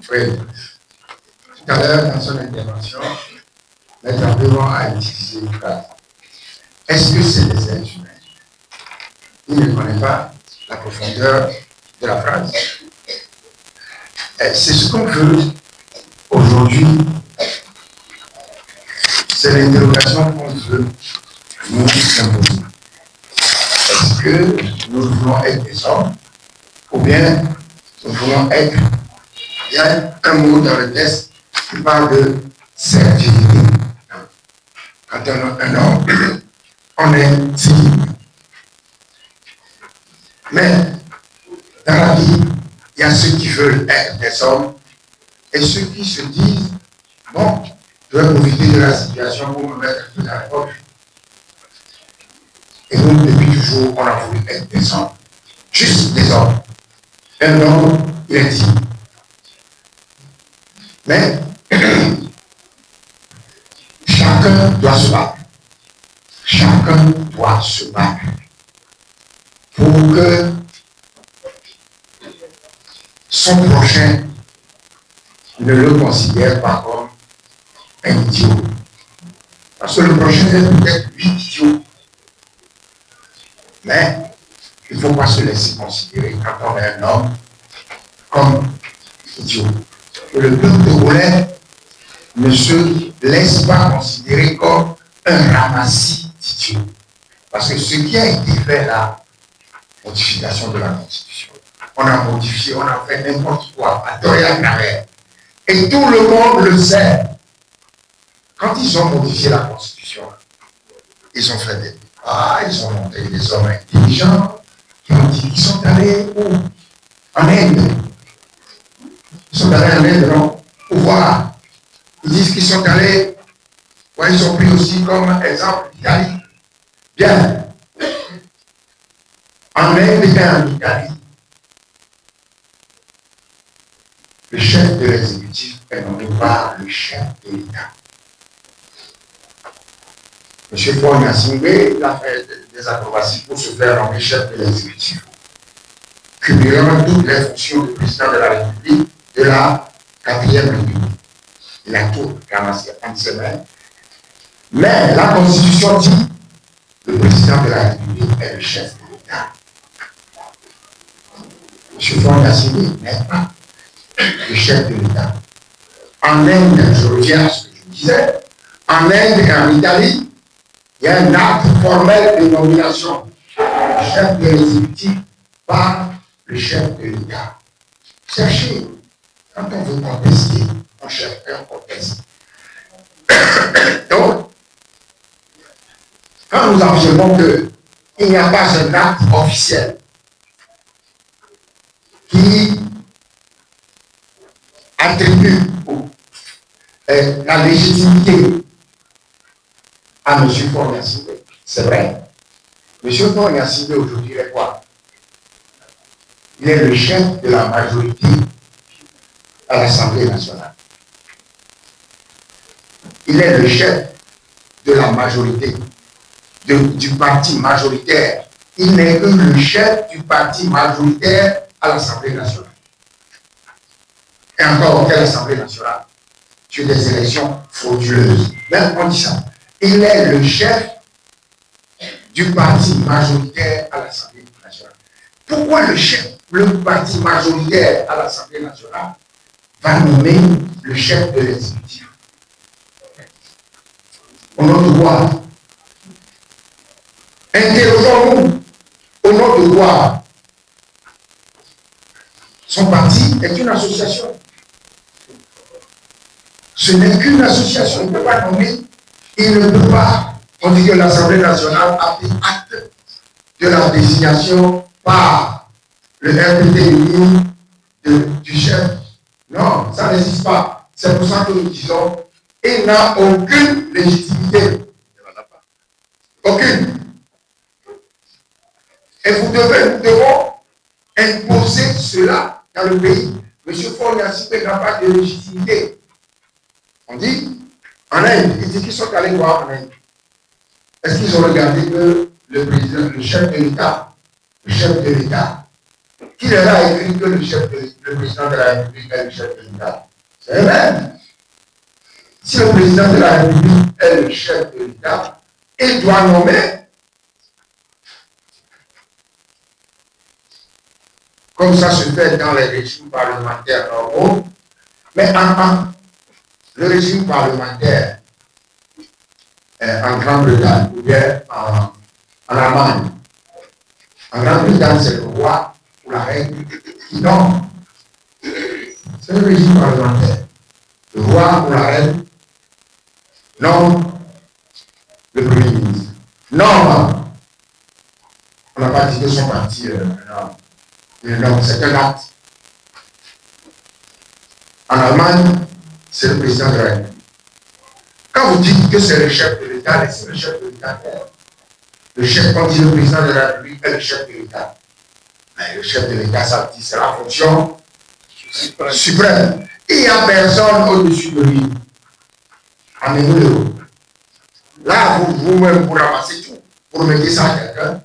Oui. Tout à l'heure, dans son intervention, Maître Abéron a utilisé une phrase. Est-ce que c'est des êtres humains? Il ne connaît pas la profondeur de la phrase. C'est ce qu'on veut aujourd'hui. C'est l'interrogation qu'on veut nous imposer. Est-ce que nous voulons être des hommes ou bien nous voulons être... Il y a un mot dans le texte qui parle de servilité. Quand un homme, on est civil. Mais dans la vie, il y a ceux qui veulent être des hommes et ceux qui se disent, bon, je vais profiter de la situation pour me mettre un peu dans la poche. Et nous, depuis toujours, on a voulu être des hommes. Juste des hommes. Un homme, il est dit. Mais chacun doit se battre. Chacun doit se battre pour que son prochain ne le considère pas comme un idiot. Parce que le prochain est peut-être lui idiot. Mais il ne faut pas se laisser considérer quand on est un homme comme idiot. Le peuple togolais ne se laisse pas considérer comme un ramassis d'idiots. Parce que ce qui a été fait là, modification de la Constitution, on a modifié, on a fait n'importe quoi, à tort et à travers. Et tout le monde le sait. Quand ils ont modifié la Constitution, ils ont fait des débats, ils ont monté des hommes intelligents qui ont dit qu'ils sont allés où? En Inde. Ils sont allés en Inde, non? Pour voir. Ils disent qu'ils sont allés, ouais, ils ont pris aussi comme exemple l'Italie. Bien. En Inde et en Italie, le chef de l'exécutif est nommé par le chef de l'État. M. Faure Gnassingbé, il a fait des acrobaties pour se faire nommer chef de l'exécutif, cumulant toutes les fonctions de président de la République de la 4e République. Il a tout ramassé en semaine. Mais la Constitution dit le président de la République est le chef de l'État. M. Faure Gnassingbé n'est pas le chef de l'État. En Inde, je reviens à ce que je disais, en Inde et en Italie, il y a un acte formel de nomination du chef de l'exécutif par le chef de l'État. Cherchez, quand on veut contester, on cherche et on conteste. Donc, quand nous affirmons qu'il n'y a pas un acte officiel qui attribue la légitimité à M. Faure Gnassingbé, c'est vrai. M. Faure Gnassingbé aujourd'hui est quoi? Il est le chef de la majorité à l'Assemblée nationale. Il est le chef de la majorité, du parti majoritaire. Il n'est que le chef du parti majoritaire à l'Assemblée nationale. Et encore, quelle Assemblée nationale? Sur des élections frauduleuses. Même on dit ça. Il est le chef du parti majoritaire à l'Assemblée nationale. Pourquoi le parti majoritaire à l'Assemblée nationale va nommer le chef de l'exécutif? Au nom de quoi? Interrogeons-nous. Au nom de quoi? Son parti est une association. Ce n'est qu'une association. Il ne peut pas nommer. Il ne peut pas. On dit que l'Assemblée nationale a pris acte de la désignation par le RPTI du chef. Non, ça n'existe pas. C'est pour ça que nous disons il n'a aucune légitimité. Aucune. Et nous devons imposer cela dans le pays. M. Faure Gnassingbé n'a pas de légitimité. On dit, en Inde, ils disent qu'ils sont allés voir en Inde. Est-ce qu'ils ont regardé que le président, le chef de l'État Qui leur a écrit que le président de la République est le chef de l'État? C'est eux-mêmes. Si le président de la République est le chef de l'État, il doit nommer, comme ça se fait dans les régimes parlementaires normaux, mais le régime parlementaire en Grande-Bretagne ou bien en Allemagne. En Grande-Bretagne, c'est le roi ou la reine qui nomme. C'est le régime parlementaire. Le roi ou la reine nomme le premier ministre. Non, on n'a pas dit que son parti non, c'est un acte. En Allemagne, c'est le président de la République. Quand vous dites que c'est le chef de l'État, laissez le chef de l'État faire. Le chef, quand dit le président de la République est le chef de l'État. Mais le chef de l'État, ça dit, c'est la fonction suprême. Il n'y a personne au-dessus de lui. Amenez-le. Là, vous-même, vous ramassez tout. Vous remettez ça à quelqu'un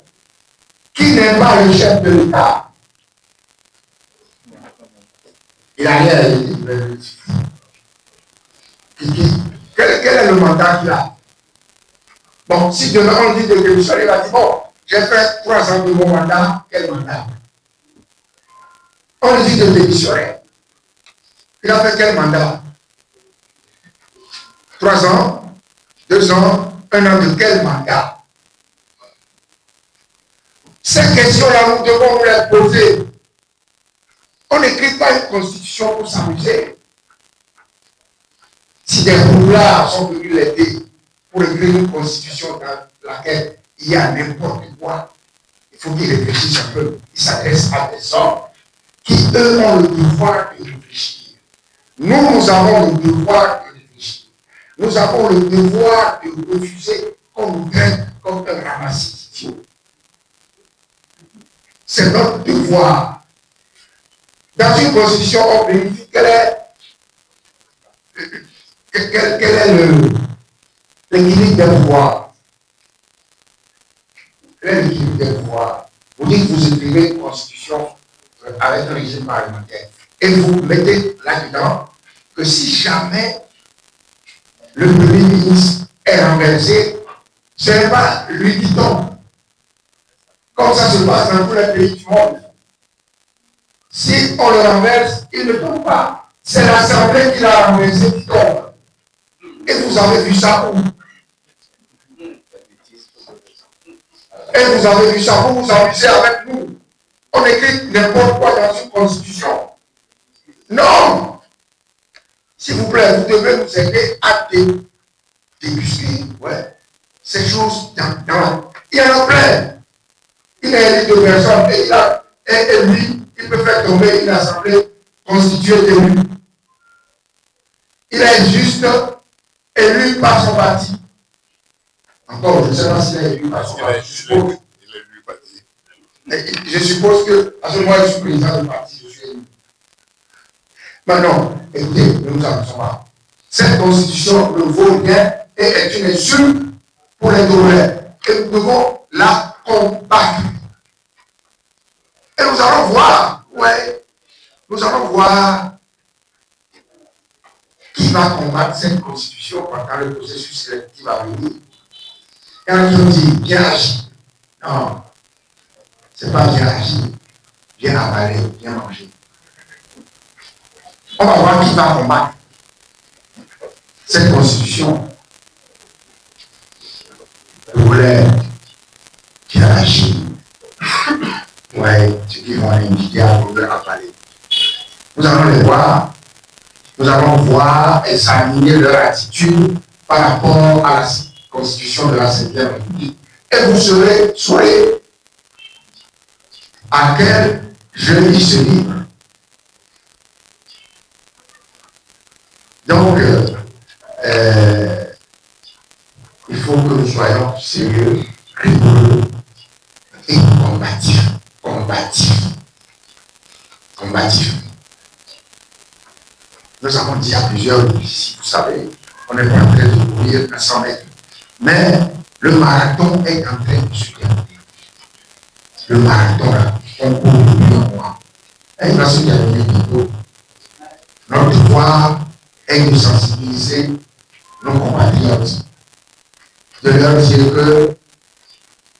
qui n'est pas le chef de l'État. Il n'a rien à dire. Quel est le mandat qu'il a? Bon, si demain on dit de démissionner, il va dire, bon, j'ai fait 3 ans de mon mandat, quel mandat? On dit de démissionner. Il a fait quel mandat? 3 ans, 2 ans, 1 an de quel mandat? Ces questions-là, nous devons nous les poser. On n'écrit pas une constitution pour s'amuser. Si des roulards sont venus l'aider pour écrire une constitution dans laquelle il y a n'importe quoi, il faut qu'ils réfléchissent un peu. Ils s'adressent à des hommes qui, eux, ont le devoir de réfléchir. Nous avons le devoir de réfléchir. Nous avons le devoir de refuser qu'on nous traite comme un ramassis d'idiot. C'est notre devoir. Dans une constitution, on vérifie quel est l'équilibre des pouvoirs. Quel est l'équilibre des pouvoirs? Vous dites que vous écrivez une constitution avec un régime parlementaire et vous mettez là-dedans que si jamais le premier ministre est renversé, ce n'est pas lui qui tombe. Comme ça se passe dans tous les pays du monde. Si on le renverse, il ne tombe pas. C'est l'Assemblée qui l'a renversé qui tombe. Et vous avez vu ça où? Et vous avez vu ça, vous vous amusez avec nous. On écrit n'importe quoi dans une constitution. Non! S'il vous plaît, vous devez nous aider à débusquer ces choses dans la... Il y en a plein. Il est élu de personnes et lui, il peut faire tomber une assemblée constituée d'élus. Il est juste élu par son parti. Encore, je ne sais pas s'il est élu par son parti. Je suppose que, à ce moment, je suis président du parti, je suis élu. Maintenant, écoutez, ne nous avançons pas. Cette constitution ne vaut rien et est une insulte pour les Togolais. Et nous devons la combattre. Et nous allons voir, nous allons voir qui va combattre cette constitution pendant le processus électif à venir. Et on dit, bien agi. Non, ce n'est pas bien agi, bien avaler, bien manger. On va voir qui va combattre cette constitution. Le volet bien agi. Ceux qui vont indiquer à vous avaler. Nous allons les voir. Nous allons voir, examiner leur attitude par rapport à la constitution de la 5e République. Et vous saurez à quel jeu il se livre. Donc, il faut que nous soyons sérieux, rigoureux et combatifs. Combatifs. Nous avons dit à plusieurs ici, vous savez, on est en train de courir à 100 mètres. Mais le marathon est en train de se terminer. Le marathon, là, on court depuis un mois. Et il va se terminer bientôt. Notre devoir est de sensibiliser nos compatriotes, de leur dire que,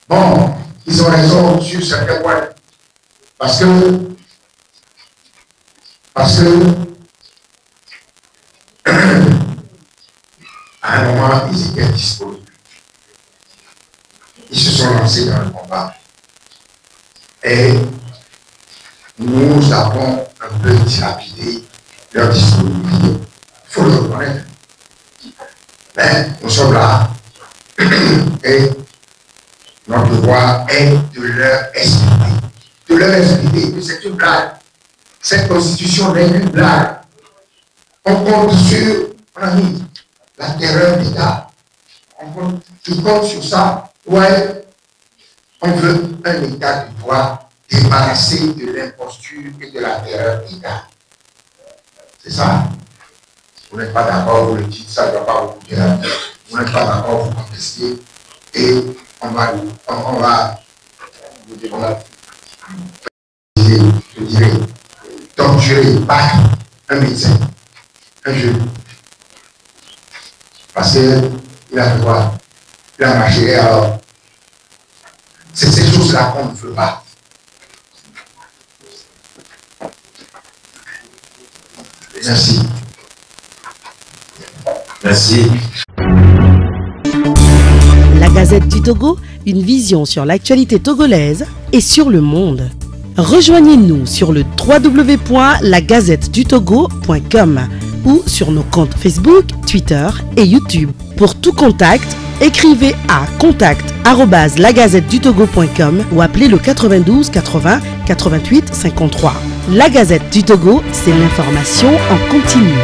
bon, ils ont raison sur certains points. Parce que à un moment, ils étaient disponibles. Ils se sont lancés dans le combat. Et nous avons un peu dilapidé leur disponibilité. Il faut le reconnaître. Mais nous sommes là. Et notre devoir est de leur expliquer. De leur expliquer que c'est une blague. Cette constitution n'est qu'une blague. On compte sur, mon ami, la terreur d'État. Tu comptes sur ça. Ouais, on veut un État de droit débarrassé de l'imposture et de la terreur d'État. C'est ça. Vous n'êtes pas d'accord, vous le dites, ça ne doit pas vous dire. Vous n'êtes pas d'accord, vous contestez. Et on va je dirais, torturer, battre un médecin, un jeune. Parce qu'il a fait quoi? Il a marché, alors. C'est ces choses-là qu'on ne veut pas. Merci. Merci. La Gazette du Togo, une vision sur l'actualité togolaise et sur le monde. Rejoignez-nous sur le www.lagazettedutogo.com ou sur nos comptes Facebook, Twitter et YouTube. Pour tout contact, écrivez à contact@lagazettedutogo.com ou appelez le 92 80 88 53. La Gazette du Togo, c'est l'information en continu.